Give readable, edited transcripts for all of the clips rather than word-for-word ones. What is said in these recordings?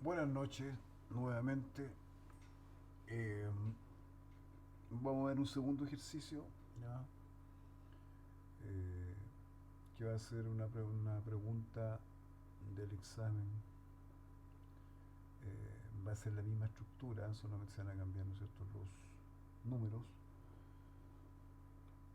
Buenas noches, nuevamente. Eh, Vamos a ver un segundo ejercicio, ¿ya? Eh, que va a ser una pregunta del examen. Va a ser la misma estructura, solamente se van a cambiar, ¿no es cierto?, los números.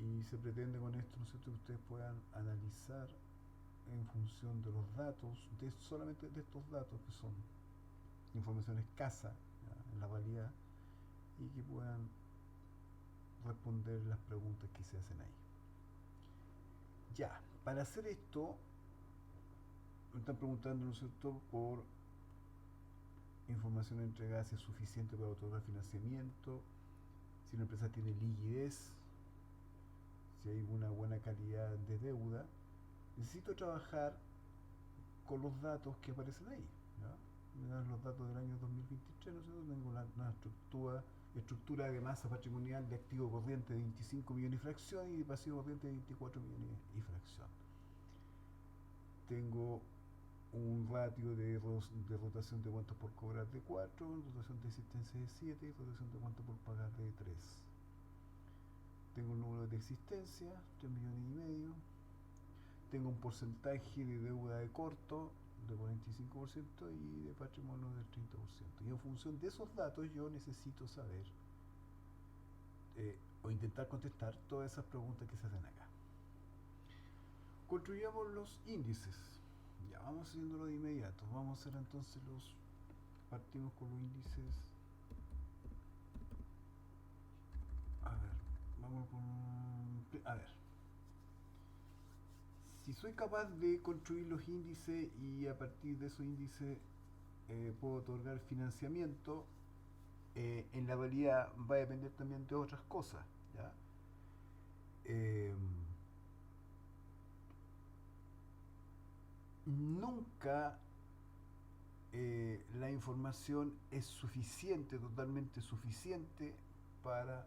Y se pretende con esto, ¿no es cierto?, que ustedes puedan analizar en función de los datos, solamente de estos datos que son información escasa, ¿ya?, en la realidad, y que puedan responder las preguntas que se hacen ahí. Ya, para hacer esto, me están preguntando, ¿no es cierto?, por información entregada si es suficiente para otorgar financiamiento, si la empresa tiene liquidez, si hay una buena calidad de deuda. Necesito trabajar con los datos que aparecen ahí, ¿ya? Me dan los datos del año 2023, ¿no es cierto? Tengo una estructura de masa patrimonial de activo corriente de 25 millones y fracción y de pasivo corriente de 24 millones y fracción. Tengo un ratio de rotación de cuentas por cobrar de 4, rotación de existencia de 7 y rotación de cuentas por pagar de 3. Tengo un número de existencia, 3 millones y medio. Tengo un porcentaje de deuda de corto de 45% y de patrimonio del 30%. Y en función de esos datos yo necesito saber o intentar contestar todas esas preguntas que se hacen acá. Construyamos los índices. Ya vamos haciéndolo de inmediato. Vamos a hacer entonces los... Partimos con los índices. A ver, vamos con... A ver, si soy capaz de construir los índices y a partir de esos índices puedo otorgar financiamiento, en la realidad va a depender también de otras cosas, ¿ya? Eh, Nunca la información es suficiente, totalmente suficiente para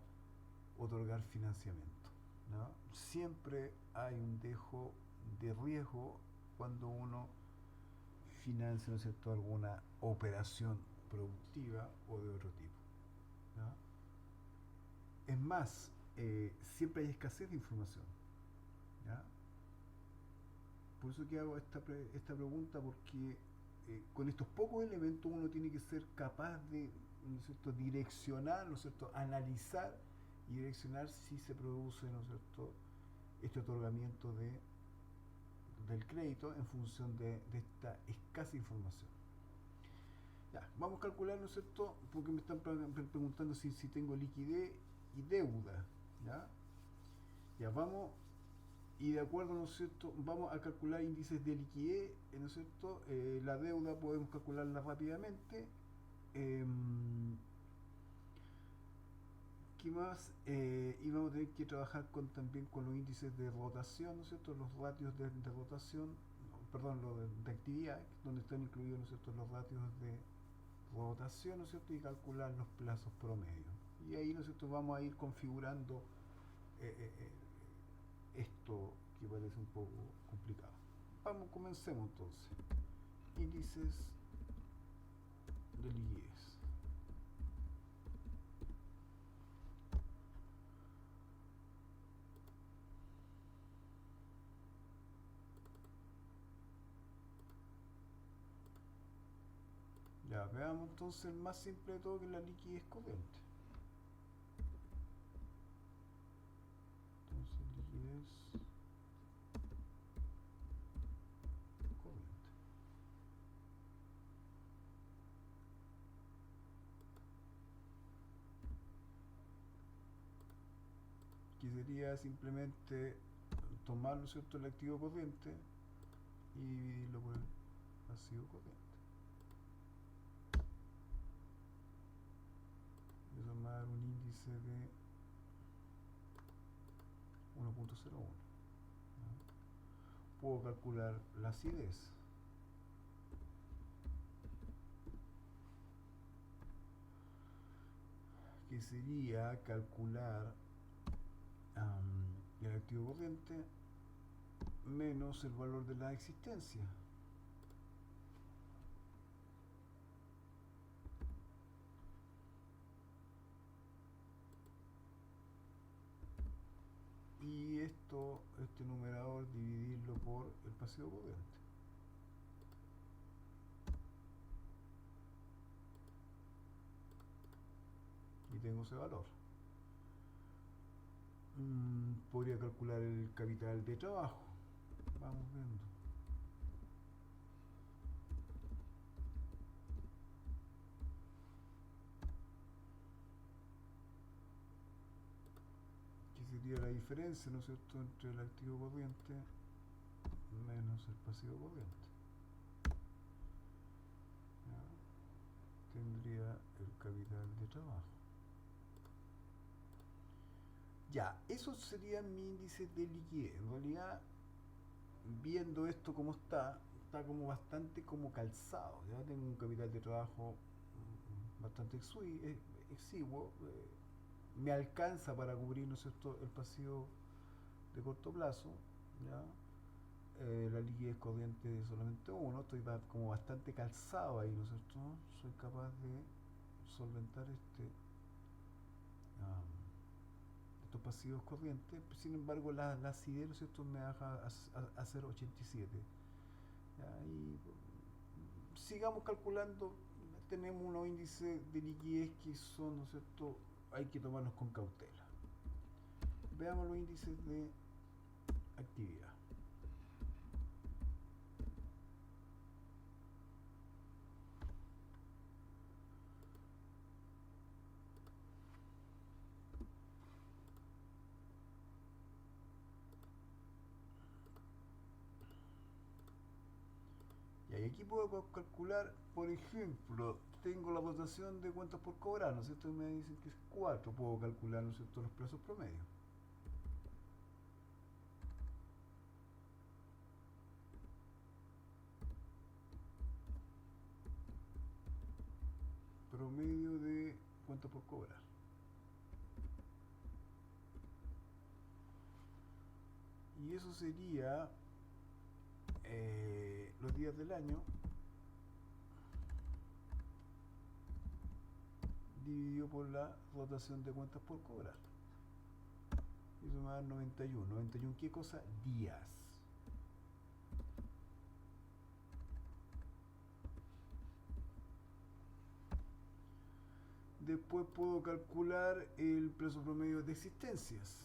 otorgar financiamiento, ¿no? Siempre hay un dejo de riesgo cuando uno financia, ¿no es cierto?, alguna operación productiva o de otro tipo, ¿no? Es más, siempre hay escasez de información, ¿ya? Por eso que hago esta pregunta, porque con estos pocos elementos uno tiene que ser capaz de, ¿no es cierto?, direccionar, ¿no es cierto?, analizar y direccionar si se produce, ¿no es cierto?, este otorgamiento del crédito en función de esta escasa información. Ya, vamos a calcular, ¿no es cierto?, porque me están preguntando si tengo liquidez y deuda. ¿Ya? Ya, vamos, y de acuerdo, ¿no es cierto?, vamos a calcular índices de liquidez, ¿no es cierto? La deuda podemos calcularla rápidamente. Eh, ¿Qué más? Y vamos a tener que trabajar también con los índices de rotación, ¿no es cierto? Los ratios de rotación, no, perdón, de actividad, donde están incluidos, ¿no es cierto?, los ratios de rotación, ¿no es cierto?, y calcular los plazos promedio. Y ahí, ¿no es cierto?, vamos a ir configurando eh, eh, esto que parece un poco complicado. Vamos, comencemos entonces. Índices de liquidez. Ya, veamos entonces el más simple de todo, que es la liquidez corriente. Entonces, liquidez corriente. Que sería simplemente tomar, ¿no es cierto?, el activo corriente y dividirlo por el pasivo corriente. Eso me va a dar un índice de 1.01. Puedo calcular la acidez, que sería calcular el activo corriente menos el valor de la existencia. este numerador dividirlo por el pasivo corriente. Y tengo ese valor. Podría calcular el capital de trabajo. Vamos viendo. ¿Qué sería la diferencia, ¿no es cierto?, entre el activo corriente menos el pasivo corriente? ¿Ya? Tendría el capital de trabajo. Ya, esos serían mis índices de liquidez. En realidad, viendo esto como está como bastante como calzado. Ya tengo un capital de trabajo bastante exiguo. Me alcanza para cubrir, ¿no es cierto?, el pasivo de corto plazo. ¿Ya? La liquidez corriente de solamente uno. Estoy como bastante calzado ahí, ¿no es cierto? Soy capaz de solventar estos pasivos corrientes. Sin embargo, la acidez, ¿no es cierto?, me deja hacer 87. ¿Ya? Y sigamos calculando. Tenemos unos índices de liquidez que son, ¿no es cierto?, hay que tomarlos con cautela. Veamos los índices de actividad. Y aquí puedo calcular, por ejemplo, tengo la dotación de cuentas por cobrar, ¿no es cierto? Me dicen que es 4, puedo calcular, ¿no es cierto?, los plazos promedio. Promedio de cuentas por cobrar. Y eso sería los días del año dividido por la rotación de cuentas por cobrar. Y eso me da 91. 91, ¿qué cosa? Días. Después puedo calcular el plazo promedio de existencias.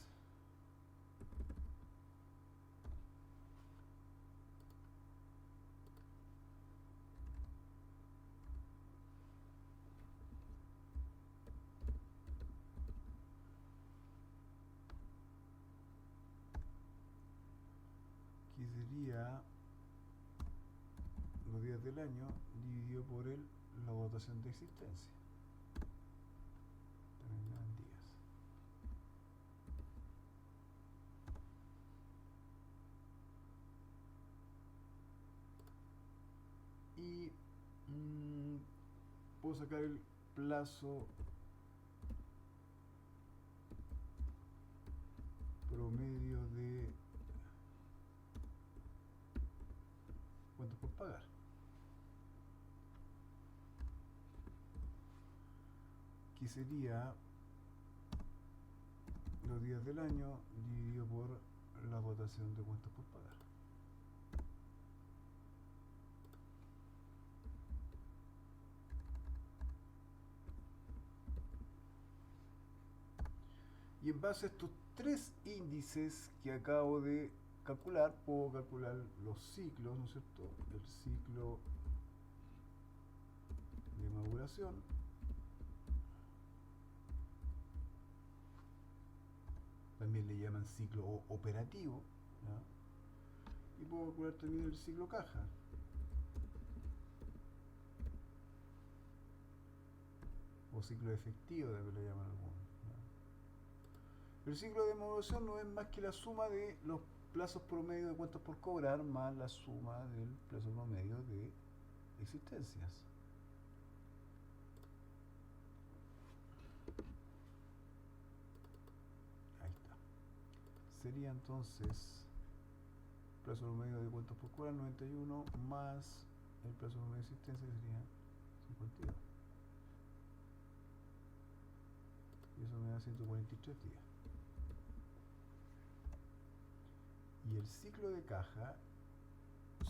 Que sería los días del año dividido por la dotación de existencia. También me dan días. Y puedo sacar el plazo promedio de cuentas por pagar. Que sería los días del año dividido por la rotación de cuentas por pagar. Y en base a estos tres índices que acabo de calcular, puedo calcular los ciclos, ¿no es cierto? El ciclo de maduración, también le llaman ciclo operativo, ¿ya? Y puedo calcular también el ciclo caja. O ciclo efectivo, de que le llaman algunos. ¿Ya? El ciclo de maduración no es más que la suma de los plazos promedio de cuentas por cobrar más la suma del plazo promedio de existencias. Ahí está. Sería entonces plazo promedio de cuentas por cobrar 91 más el plazo promedio de existencia, que sería 52. Y eso me da 143 días. Y el ciclo de caja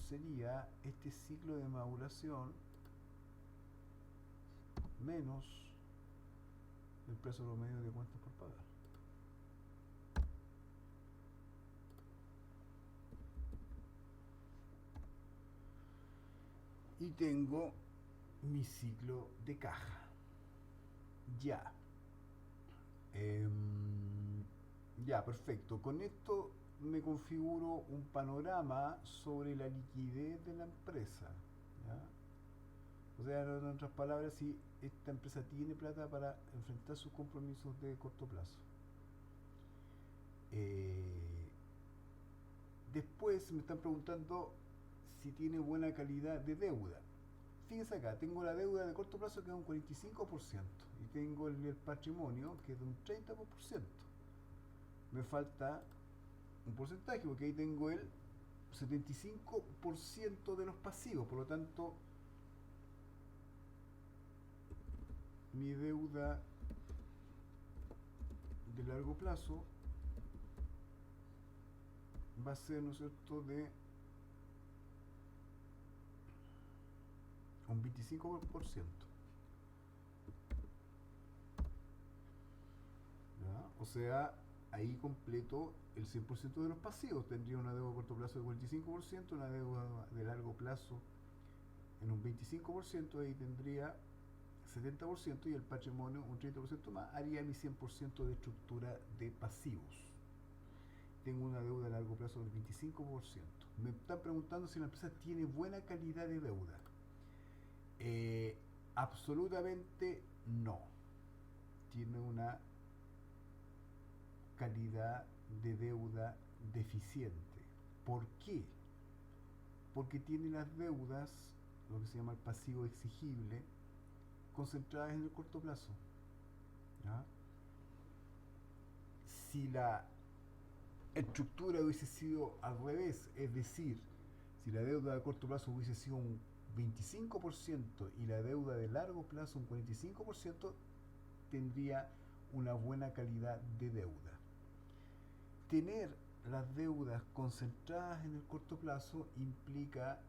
sería este ciclo de maduración menos el plazo promedio de cuentas por pagar. Y tengo mi ciclo de caja. Ya. Ya, perfecto. Con esto me configuro un panorama sobre la liquidez de la empresa. ¿Ya? O sea, en otras palabras, si esta empresa tiene plata para enfrentar sus compromisos de corto plazo. Eh, Después me están preguntando si tiene buena calidad de deuda. Fíjense acá, tengo la deuda de corto plazo que es un 45% y tengo el patrimonio que es de un 30%. Me falta un porcentaje porque ahí tengo el 75% de los pasivos, por lo tanto mi deuda de largo plazo va a ser, ¿no es cierto?, de un 25%. ¿Ya? O sea, ahí completo el 100% de los pasivos. Tendría una deuda de corto plazo de 45%, una deuda de largo plazo en un 25%, ahí tendría 70% y el patrimonio un 30% más, haría mi 100% de estructura de pasivos. Tengo una deuda a largo plazo del 25%. Me están preguntando si la empresa tiene buena calidad de deuda. Absolutamente no. Tiene una calidad de deuda deficiente. ¿Por qué? Porque tiene las deudas, lo que se llama el pasivo exigible, concentradas en el corto plazo. ¿Ya? Si la estructura hubiese sido al revés, es decir, si la deuda de corto plazo hubiese sido un 25% y la deuda de largo plazo un 45%, tendría una buena calidad de deuda. Tener las deudas concentradas en el corto plazo implica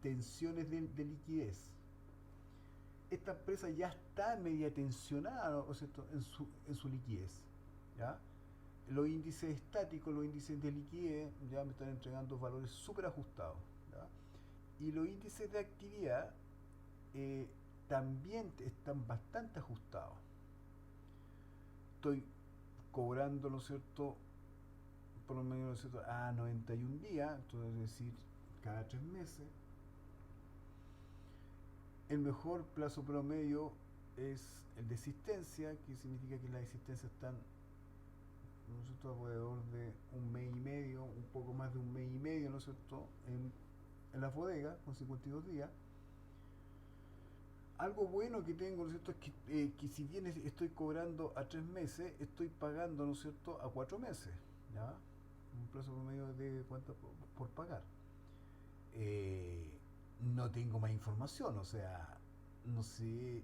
tensiones de liquidez. Esta empresa ya está media tensionada, ¿no es cierto?, en su liquidez. ¿Ya? Los índices estáticos, los índices de liquidez, ya me están entregando valores súper ajustados. ¿Ya? Y los índices de actividad eh, también están bastante ajustados. Estoy cobrando, ¿no es cierto?, por lo menos, ¿no es cierto?, a 91 días, entonces es decir, cada 3 meses. El mejor plazo promedio es el de existencia, que significa que las existencias están, ¿no es cierto?, alrededor de un mes y medio, un poco más de un mes y medio, ¿no es cierto?, en las bodegas, con 52 días. Algo bueno que tengo, ¿no es cierto?, es que si bien estoy cobrando a 3 meses, estoy pagando, ¿no es cierto?, a 4 meses. ¿Ya? Un plazo promedio de cuánto por pagar. No tengo más información, o sea, no sé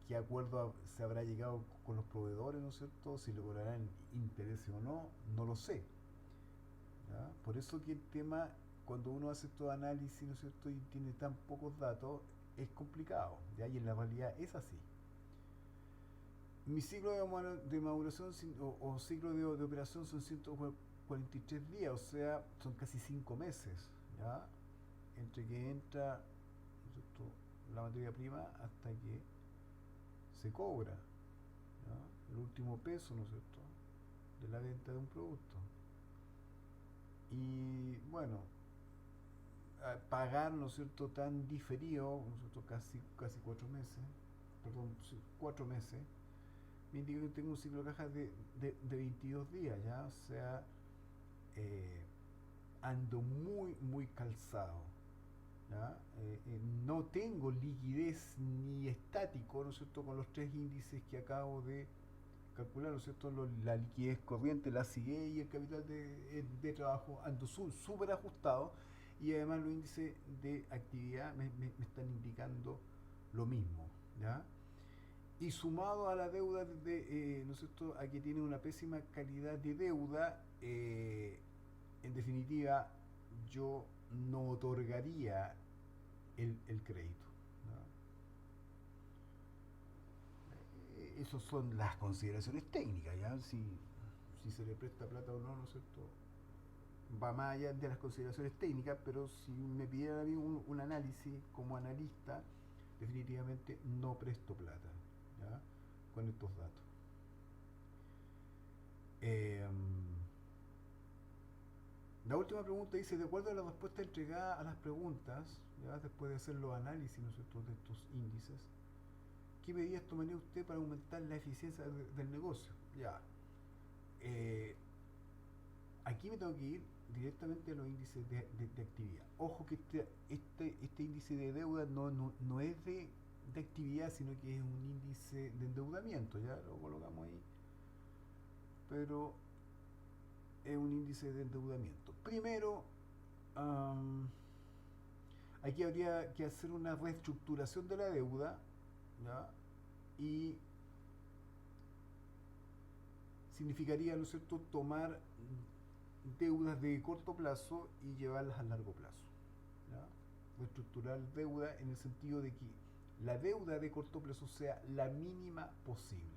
qué acuerdo se habrá llegado con los proveedores, ¿no es cierto? Si lograrán intereses o no, no lo sé. ¿Ya? Por eso que el tema, cuando uno hace todo análisis, ¿no es cierto?, y tiene tan pocos datos, es complicado, ¿ya? Y en la realidad es así. Mi ciclo de maduración o ciclo de operación son 143 días, o sea, son casi 5 meses, ¿ya? Entre que entra, ¿no es cierto?, la materia prima hasta que se cobra, ¿ya?, el último peso, ¿no es cierto?, de la venta de un producto. Y bueno, pagar, ¿no es cierto?, tan diferido, ¿no es cierto?, casi 4 meses, perdón, sí, 4 meses, me indica que tengo un ciclo de caja de 22 días, ¿ya? O sea, ando muy calzado, ¿ya? No tengo liquidez ni estático, ¿no es cierto?, con los tres índices que acabo de calcular, ¿no es cierto?, la liquidez corriente, la CIE y el capital de trabajo, ando súper ajustado, y además los índices de actividad me están indicando lo mismo, ¿ya? Y sumado a la deuda, ¿no es cierto?, a que tiene una pésima calidad de deuda, en definitiva, yo no otorgaría el crédito, ¿no? Esas son las consideraciones técnicas, ¿ya? Si se le presta plata o no, ¿no es cierto? Va más allá de las consideraciones técnicas, pero si me pidieran a mí un análisis como analista, definitivamente no presto plata, ¿ya? Con estos datos. Eh, la última pregunta dice, de acuerdo a la respuesta entregada a las preguntas, ¿ya? Después de hacer los análisis, ¿no es cierto?, de estos índices, ¿qué medidas tomaría usted para aumentar la eficiencia del negocio? Ya. Eh, Aquí me tengo que ir directamente a los índices de actividad. Ojo que este índice de deuda no es de actividad, sino que es un índice de endeudamiento, ya lo colocamos ahí, pero es un índice de endeudamiento. Primero, um, aquí habría que hacer una reestructuración de la deuda, ¿ya? Y significaría, ¿no es cierto?, tomar deudas de corto plazo y llevarlas a largo plazo, ¿ya? Reestructurar deuda en el sentido de que la deuda de corto plazo sea la mínima posible.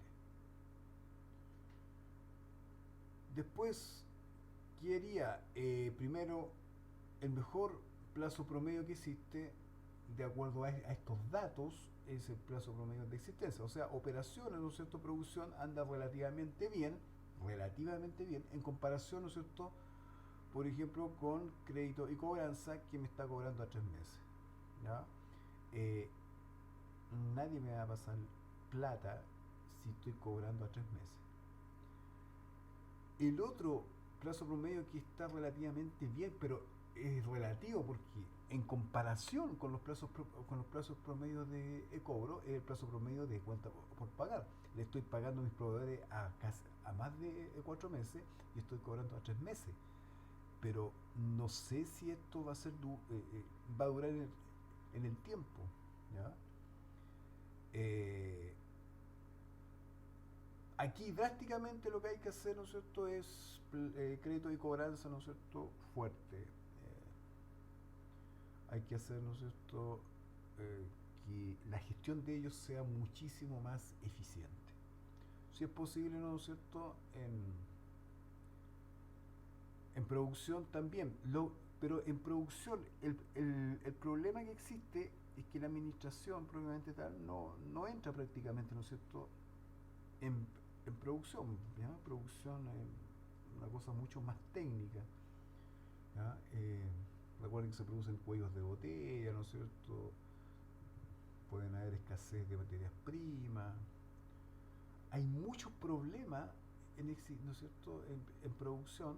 Después, ¿qué haría? Primero, el mejor plazo promedio que existe, de acuerdo a estos datos, es el plazo promedio de existencia. O sea, operaciones, ¿no es cierto?, producción anda relativamente bien, en comparación, ¿no es cierto?, por ejemplo, con crédito y cobranza que me está cobrando a 3 meses, ¿ya? Eh, Nadie me va a pasar plata si estoy cobrando a 3 meses. El otro plazo promedio que está relativamente bien, pero es relativo porque en comparación con los plazos promedios de cobro, es el plazo promedio de cuenta por pagar. Le estoy pagando a mis proveedores a más de 4 meses y estoy cobrando a 3 meses. Pero no sé si esto va a durar en el tiempo, ¿ya? Eh, Aquí drásticamente lo que hay que hacer, ¿no es cierto?, es crédito y cobranza, ¿no es cierto?, fuerte. Hay que hacer, ¿no es cierto?, que la gestión de ellos sea muchísimo más eficiente. Si es posible, ¿no es cierto?, en producción también. Pero en producción, el problema que existe es que la administración, propiamente tal, no entra prácticamente, ¿no es cierto?, en, en producción, ¿ya? Producción es una cosa mucho más técnica, ¿ya? Recuerden que se producen cuellos de botella, ¿no es cierto? Pueden haber escasez de materias primas. Hay muchos problemas ¿no es cierto?, en producción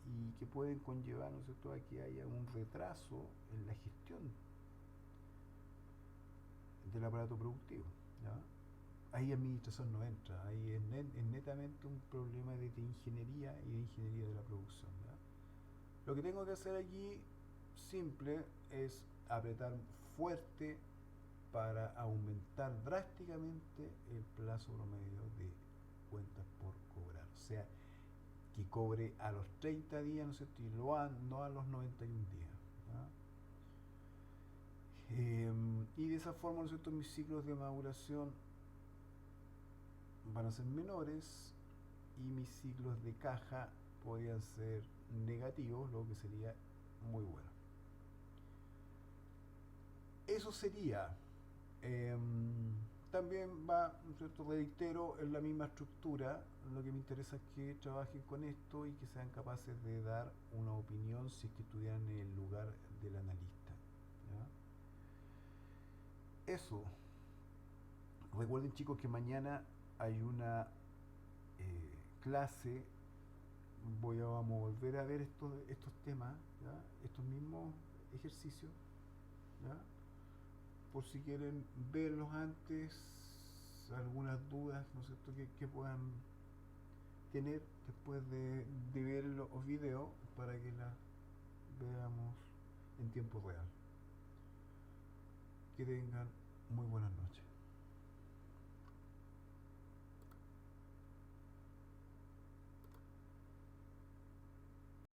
y que pueden conllevar, ¿no es cierto?, a que haya un retraso en la gestión del aparato productivo, ¿ya? Ahí administración no entra, ahí es netamente un problema de ingeniería y de ingeniería de la producción, ¿ya? Lo que tengo que hacer aquí, simple, es apretar fuerte para aumentar drásticamente el plazo promedio de cuentas por cobrar. O sea, que cobre a los 30 días, ¿no es cierto?, y no a los 91 días, ¿ya? Y de esa forma, ¿no es cierto?, mis ciclos de maduración van a ser menores y mis ciclos de caja podrían ser negativos, lo que sería muy bueno. Eso sería. Eh, También va, ¿no es cierto?, reitero, en la misma estructura. Lo que me interesa es que trabajen con esto y que sean capaces de dar una opinión si es que estuvieran en el lugar del analista, ¿ya? Eso. Recuerden, chicos, que mañana hay una clase. Vamos a volver a ver estos temas, ¿ya?, estos mismos ejercicios, ¿ya?, por si quieren verlos antes, algunas dudas, ¿no es cierto?, que puedan tener después de ver los videos para que las veamos en tiempo real. Que tengan muy buenas noches.